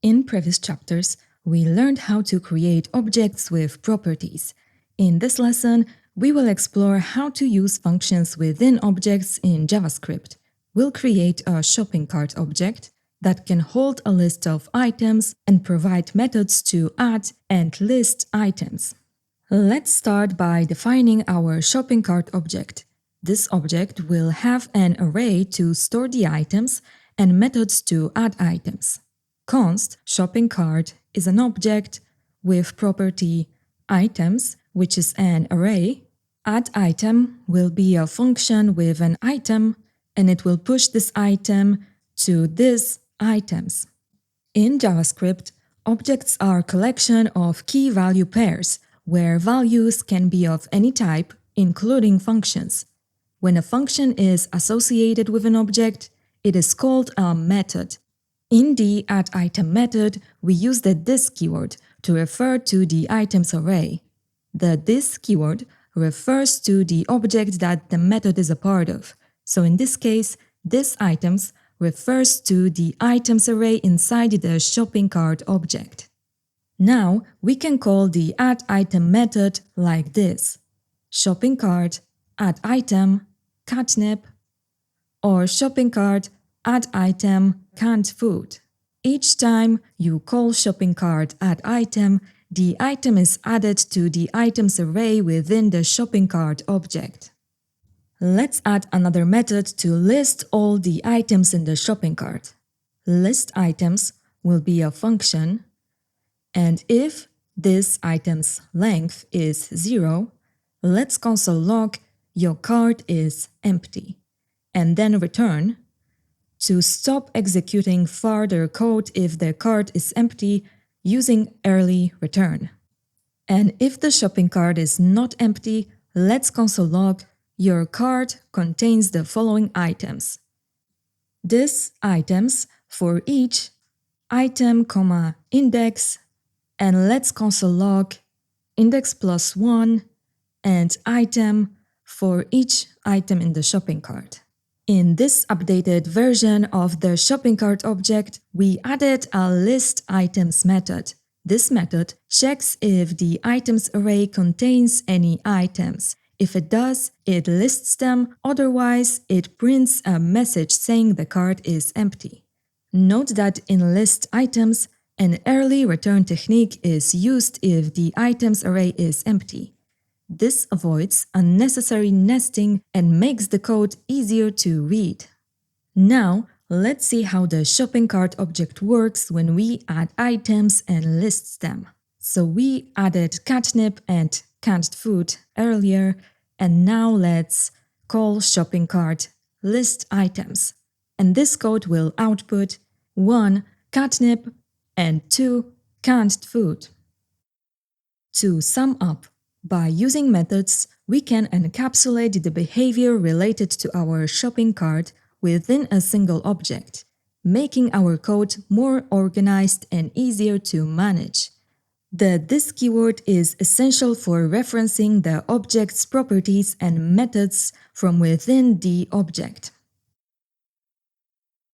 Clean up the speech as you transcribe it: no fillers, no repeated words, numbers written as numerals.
In previous chapters, we learned how to create objects with properties. In this lesson, we will explore how to use functions within objects in JavaScript. We'll create a shopping cart object that can hold a list of items and provide methods to add and list items. Let's start by defining our shopping cart object. This object will have an array to store the items and methods to add items. Const shopping cart is an object with property items, which is an array. Add item will be a function with an item, and it will push this item to these items. In JavaScript, objects are a collection of key value pairs, where values can be of any type, including functions. When a function is associated with an object, it is called a method. In the addItem method, we use the this keyword to refer to the items array. The this keyword refers to the object that the method is a part of. So in this case, this items refers to the items array inside the shopping cart object. Now, we can call the addItem method like this: shopping cart addItem catnip, or shopping cart addItem canned food. Each time you call shopping cart addItem, the item is added to the items array within the shopping cart object. Let's add another method to list all the items in the shopping cart. List items will be a function, and if this item's length is 0, let's console log your cart is empty, and then return. To stop executing further code if the cart is empty, using early return. And if the shopping cart is not empty, let's console log your cart contains the following items. These items for each item, index, and let's console log index plus 1 and item for each item in the shopping cart. In this updated version of the shopping cart object, we added a list items method. This method checks if the items array contains any items. If it does, it lists them, otherwise it prints a message saying the cart is empty. Note that in list items, an early return technique is used if the items array is empty. This avoids unnecessary nesting and makes the code easier to read. Now, let's see how the shopping cart object works when we add items and lists them. So we added catnip and canned food earlier, and now let's call shopping cart list items. And this code will output 1 catnip and 2 canned food. To sum up, by using methods, we can encapsulate the behavior related to our shopping cart within a single object, making our code more organized and easier to manage. The this keyword is essential for referencing the object's properties and methods from within the object.